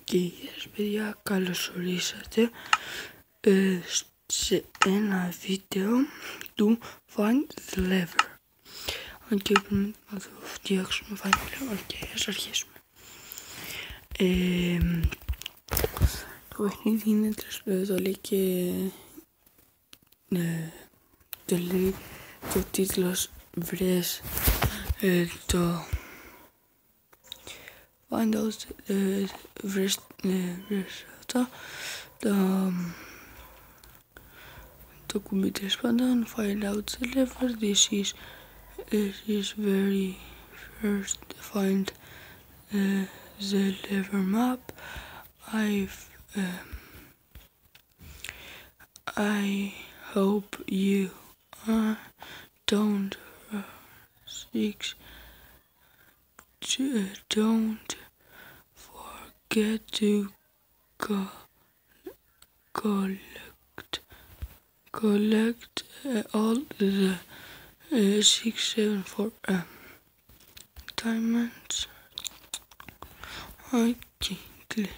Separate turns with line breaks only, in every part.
Και yes, παιδιά, καλώς ορίσατε σε ένα βίντεο του Find the Lever. Και πρέπει να το φτιάξουμε Find the Lever. Και ας αρχίσουμε. Το παιχνίδι είναι το λέει και το λέει και ο τίτλος βρες το find out βρες αυτά το κουμπί τέλος πάντων, find out the lever. This is very first find the lever map. I hope you don't forget to collect all the 674 diamonds. Okay, clear.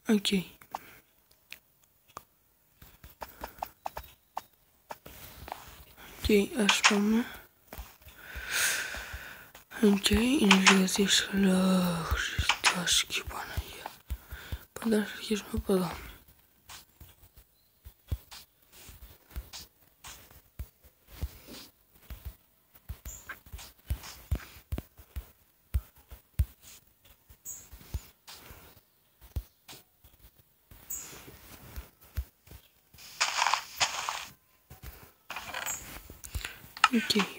Okay. Και ας πάμε. Είναι λίγο δύσκολο. Χριστός και Παναγία. Πάντα θα αρχίσουμε από εδώ.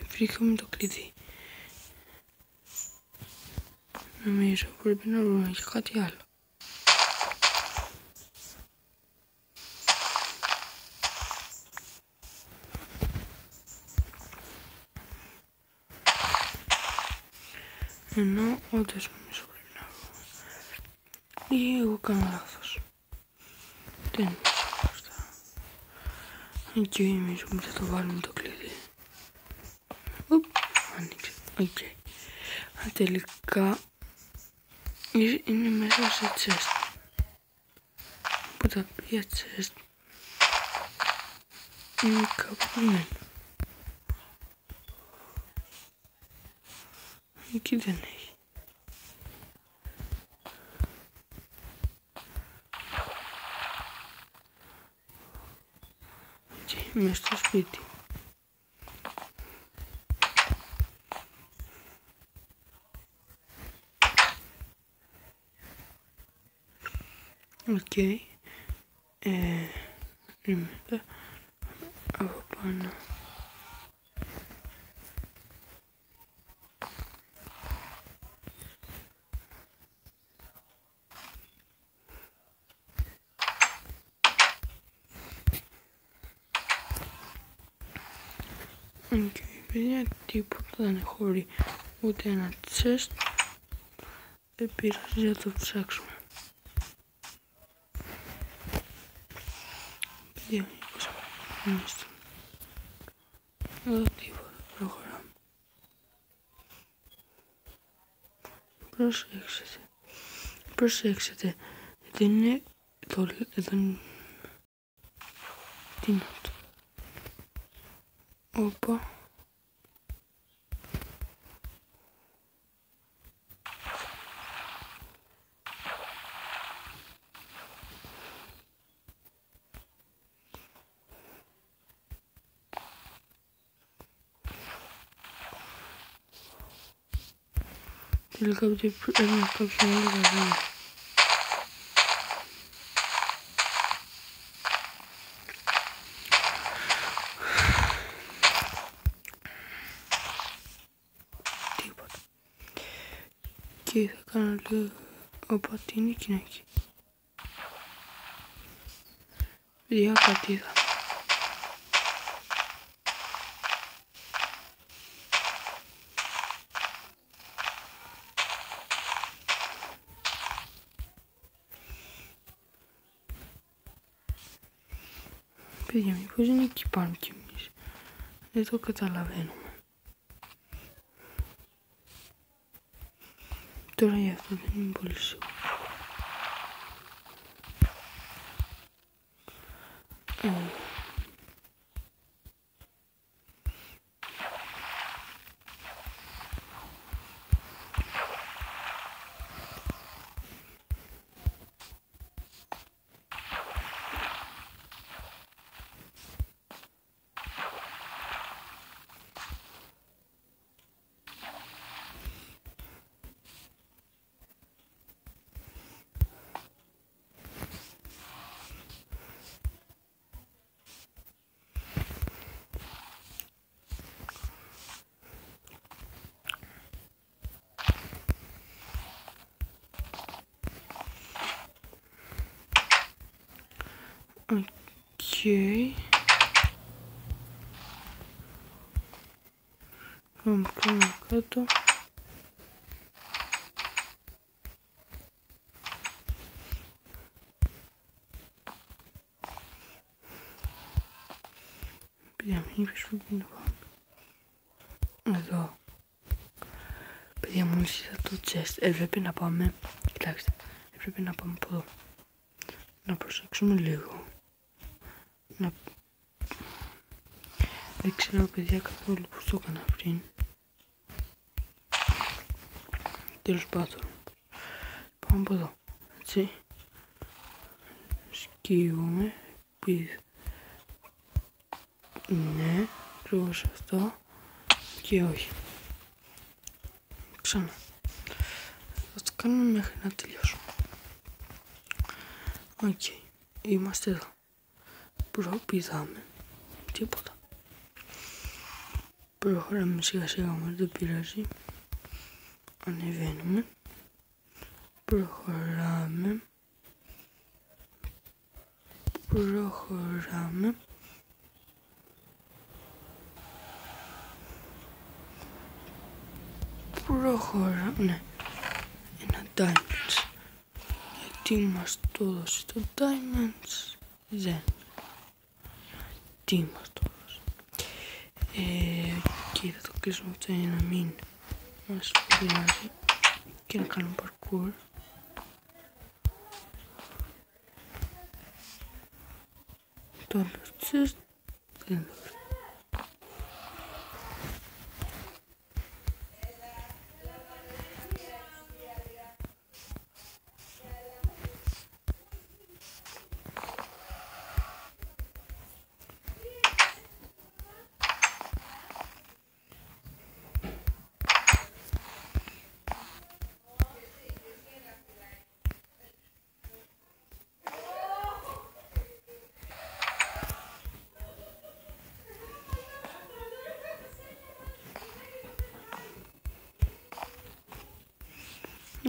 Βρήκαμε το κλειδί. Νομίζω πρέπει να βρούμε και κάτι άλλο. Ενώ όντως νομίζω πρέπει να βρούμε. Ή εγώ κάνω λάθος. Δεν είναι σωστά. Και εμείς θα το βάλουμε το κλειδί. Άνοιξε. Okay. Τελικά είναι μέσα σε chest. Που τα οποία chest είναι κάπου μένα. Εκεί δεν έχει. Και μες στο σπίτι. Οκ. Μετά από πάνω. Οκ, παιδιά, τίποτα δεν χωρεί ούτε ένα chest. Δεν πειράζει, να το ψάξουμε. Παιδιά, είμαστε. Εδώ τίποτα, προχωράμε. Προσέξτε, δεν είναι το εδώ. Τι είναι αυτό? Όπα. Τελικά έπαιρνε κάποιον άλλο καζίνο. Τίποτα. Και θα κάνω λίγο. Όπα, τι είναι εκείνο εκεί? Παιδιά, κάτι είδα. Παιδιά, μήπως είναι εκεί πάνω κι εμείς. Δεν το καταλαβαίνουμε. Τώρα γι' αυτό δεν είμαι πολύ σίγουρο. Οκ. Πάμε κάτω. Παιδιά, μην πεις που είναι πάμε. Εδώ. Παιδιά, μόλις είδα το chest. Έπρεπε να πάμε. Κοιτάξτε. Έπρεπε να πάμε από εδώ. Να προσέξουμε λίγο. Δεν ξέρω, παιδιά, καθόλου πώς το έκανα πριν. Τέλος πάντων. Πάμε από εδώ. Έτσι. Σκύβουμε. Πίσω. Ναι. Ακριβώς αυτό. Και όχι. Ξανά. Θα το κάνουμε μέχρι να τελειώσουμε. Οκ. Είμαστε εδώ. Προπηδάμε. Τίποτα. Προχωράμε σιγά σιγά, όμως δεν πειράζει. Ανεβαίνουμε. Προχωράμε. Ναι. Ένα diamonds. Γιατί μας το έδωσε το diamonds? Δεν. Τι μας το έδωσε? Και θα το κλείσουμε αυτό για να μην μας πειράζει και να κάνουμε parkour. Το άλλο chest δεν το βρει.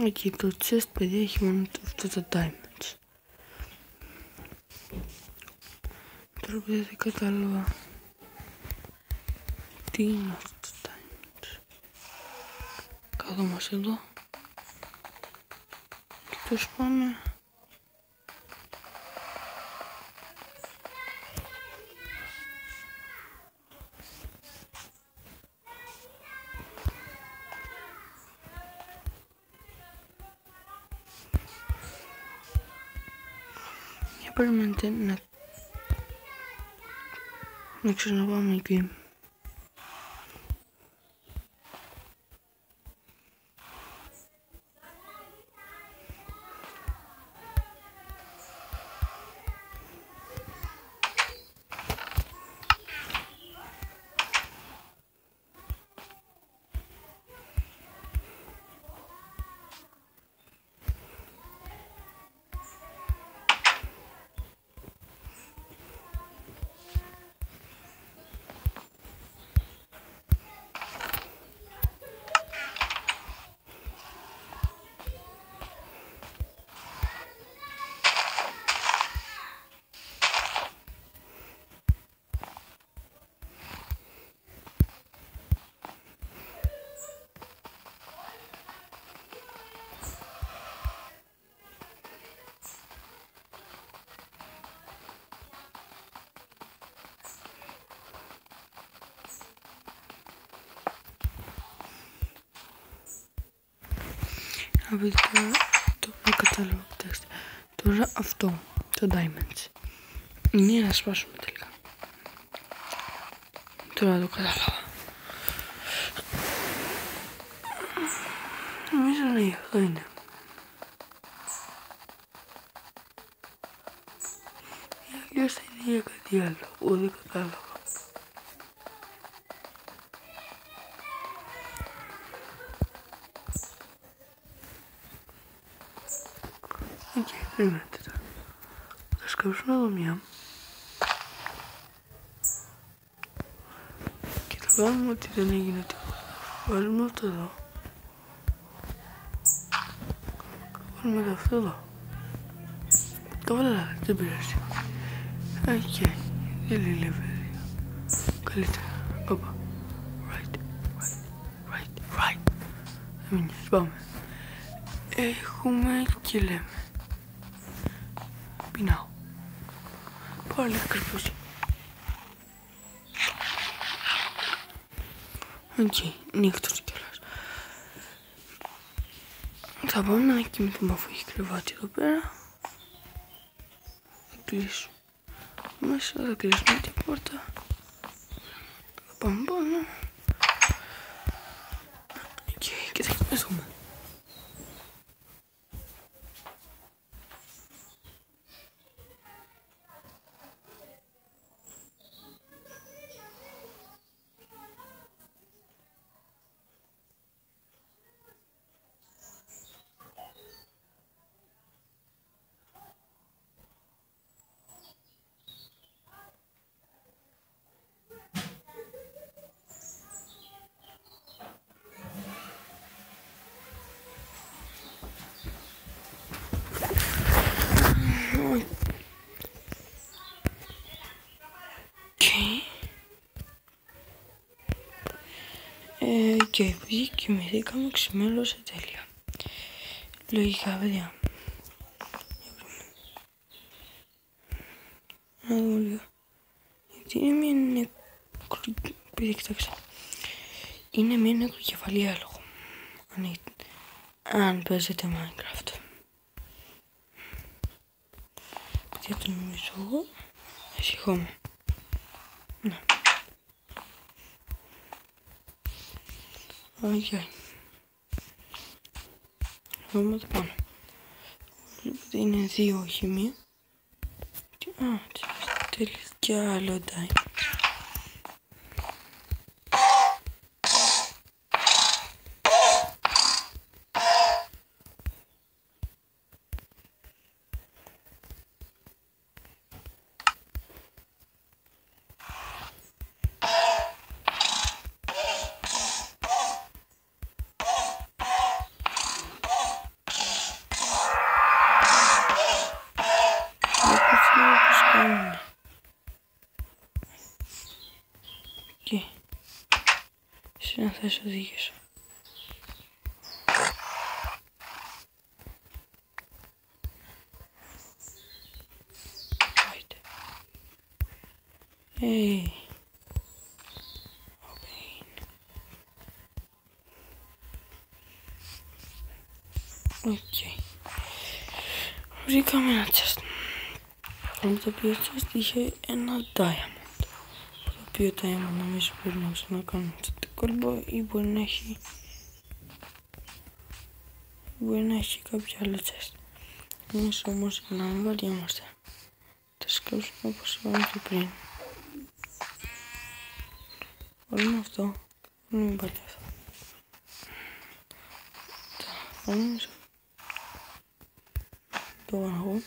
Εκεί το chest, παιδιά, έχει μόνο αυτά τα diamonds. Τώρα, παιδιά, δεν κατάλαβα τι είναι αυτά τα diamonds. Κάθομαστε εδώ και τόσο πάμε. Περιμένετε να ξαναπάμε εκεί. Να τώρα κατάλαβα, κοιτάξτε. Τώρα αυτό, το diamonds, είναι να σπάσουμε τελικά. Τώρα το κατάλαβα. Νομίζω ναι, αυτό είναι. Αλλιώς θα είναι για κάτι άλλο, δεν κατάλαβα. Οκ, περιμένετε τώρα. Θα σκάψουμε εδώ μια. Και θα κάνουμε ότι δεν έγινε τίποτα. Βάλουμε αυτό εδώ. Βάλουμε αυτό εδώ. Το βάλα, δεν πειράζει. Οκ, δεν λέει λεβέρι. Καλύτερα. Όπα. Right. Δεν μείνεις, πάμε. Έχουμε και λέμε. Πεινάω. Πάλι ακριβώς. Οκ, νύχτωσε κιόλας. Θα πάμε να κοιμηθούμε αφού έχει κρεβάτι εδώ πέρα. Θα κλείσουμε. Μέσα θα κλείσουμε την πόρτα. Θα πάμε πάνω. Και θα κοιμηθούμε. Και επειδή κοιμηθήκαμε, ξημέρωσε τέλεια. Λογικά, παιδιά. Να δούμε λίγο. Γιατί είναι μια νεκροκεφαλή. Κοιτάξτε. Είναι μια νεκροκεφαλή άλογο. Αν παίζετε Minecraft. Γιατί το νομίζω εγώ. Εσυχόμαι. Ναι. Οκ. Δούμε το πάνω. Βλέπετε είναι δύο, όχι μία. Τέλειες κι άλλο diamond. Και εσύ να θες οδηγήσω. Hey. Οκ. Βρήκαμε ένα chest. Από το οποίο chest είχε ένα diamond. Το οποίο diamond νομίζω πρέπει να ξανακάνουμε το κόλπο ή μπορεί να έχει κάποιο άλλο chest. Εμείς όμως να μην βαριόμαστε. Θα σκάψουμε όπως είπαμε και πριν. Βάλουμε αυτό. Μην πάρει αυτό. Θα βάλουμε το κάνω.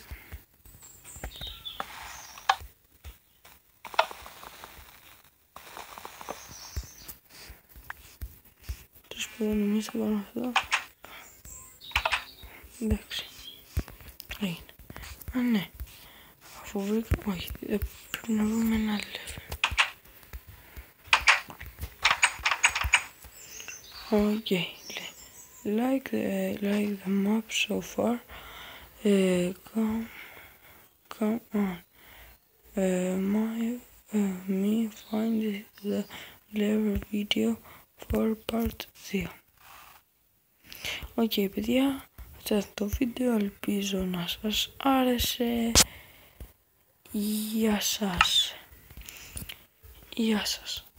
Τέλος πάντων εμείς θα βάλουμε αυτό. Εντάξει. Έγινε. Α, ναι. Αφού βρήκαμε, όχι, πρέπει να βρούμε ένα level. Okay, like the map so far. Come on. Me find the level video for part 2. Okay, παιδιά, σε αυτό το βίντεο. Ελπίζω να σας άρεσε. Γεια σας. Γεια σας.